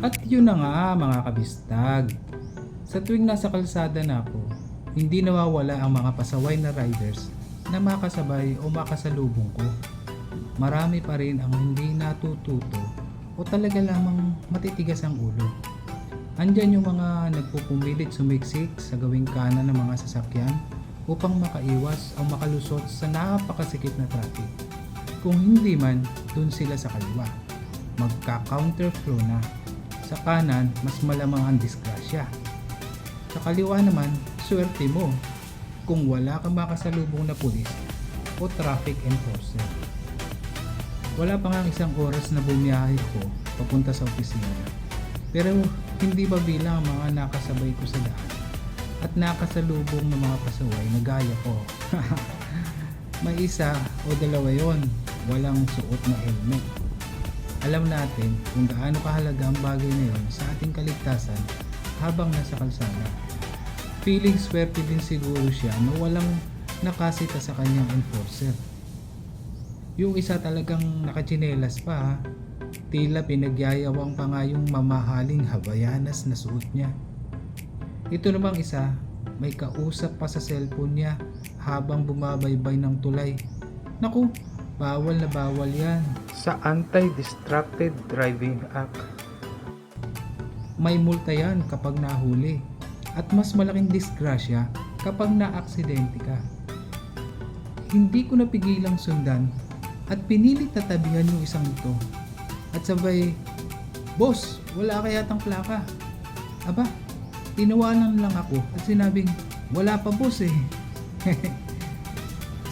At yun na nga mga kabistag. Sa tuwing nasa kalsada na ako, hindi nawawala ang mga pasaway na riders na makasabay o makasalubong ko. Marami pa rin ang hindi natututo o talaga lamang matitigas ang ulo. Andyan yung mga nagpupumilit sumiksik sa gawing kanan ng mga sasakyan upang makaiwas o makalusot sa napakasikip na traffic. Kung hindi man, dun sila sa kaliwa. Magka-counter flow na. Sa kanan, mas malamang ang disgrasya. Sa kaliwa naman, swerte mo kung wala kang makasalubong na pulis o traffic enforcer. Wala pa nga isang oras na bumiyahe ko papunta sa opisina. Pero hindi ba bilang ang mga nakasabay ko sa daan at nakasalubong ng mga pasaway na gaya ko. May isa o dalawa yon, walang suot na helmet. Alam natin kung gaano kahalaga ang bagay na yon sa ating kaligtasan habang nasa kalsada. Feeling swerte din siguro siya na walang nakasita sa kanyang enforcer. Yung isa talagang nakatsinelas pa ha. Tila pinagyayawang pa nga yung mamahaling habayanas na suot niya. Ito namang isa, may kausap pa sa cellphone niya habang bumabaybay ng tulay. Naku, bawal na bawal yan sa Anti-Distracted Driving Act. May multa yan kapag nahuli at mas malaking disgrasya kapag naaksidente ka. Hindi ko napigilang sundan at pinilit na tabihan yung isang ito. At sabay, "Boss, wala kaya tang plaka?" Aba, tinawanan lang ako at sinabing, "Wala pa boss eh."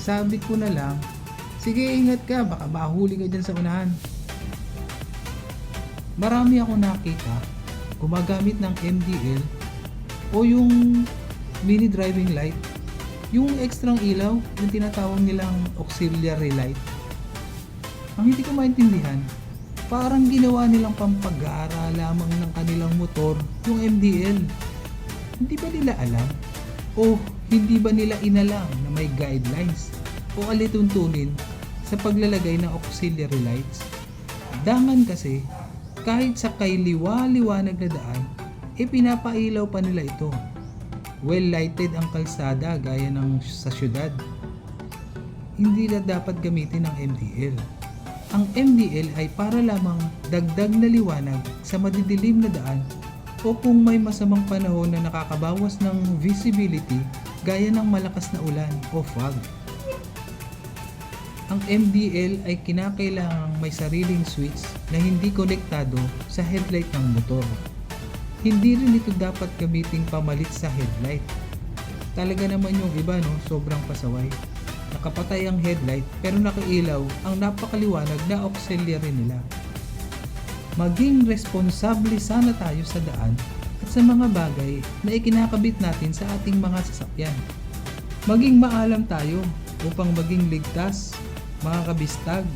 Sabi ko na lang, "Sige, ingat ka, baka mahuli ka dyan sa unahan." Marami ako nakita gumagamit ng MDL o yung mini driving light, yung ekstrang ilaw, yung tinatawag nilang auxiliary light. Ang hindi ko maintindihan, parang ginawa nilang pampag-aara lamang ng kanilang motor yung MDL. Hindi ba nila alam? O hindi ba nila inalam na may guidelines o alituntunin sa paglalagay ng auxiliary lights? Dangan kasi, kahit sa kay liwa-liwanag na daan, pinapailaw pa nila ito. Well lighted ang kalsada gaya ng sa syudad. Hindi na dapat gamitin ng MDL. Ang MDL ay para lamang dagdag na liwanag sa madidilim na daan o kung may masamang panahon na nakakabawas ng visibility gaya ng malakas na ulan o fog. Ang MDL ay kinakailangang may sariling switch na hindi konektado sa headlight ng motor. Hindi rin ito dapat gamiting pamalit sa headlight. Talaga naman yung iba sobrang pasaway. Nakapatay ang headlight pero nakailaw ang napakaliwanag na auxiliary nila. Maging responsable sana tayo sa daan at sa mga bagay na ikinakabit natin sa ating mga sasakyan. Maging maalam tayo upang maging ligtas, mga kabistag.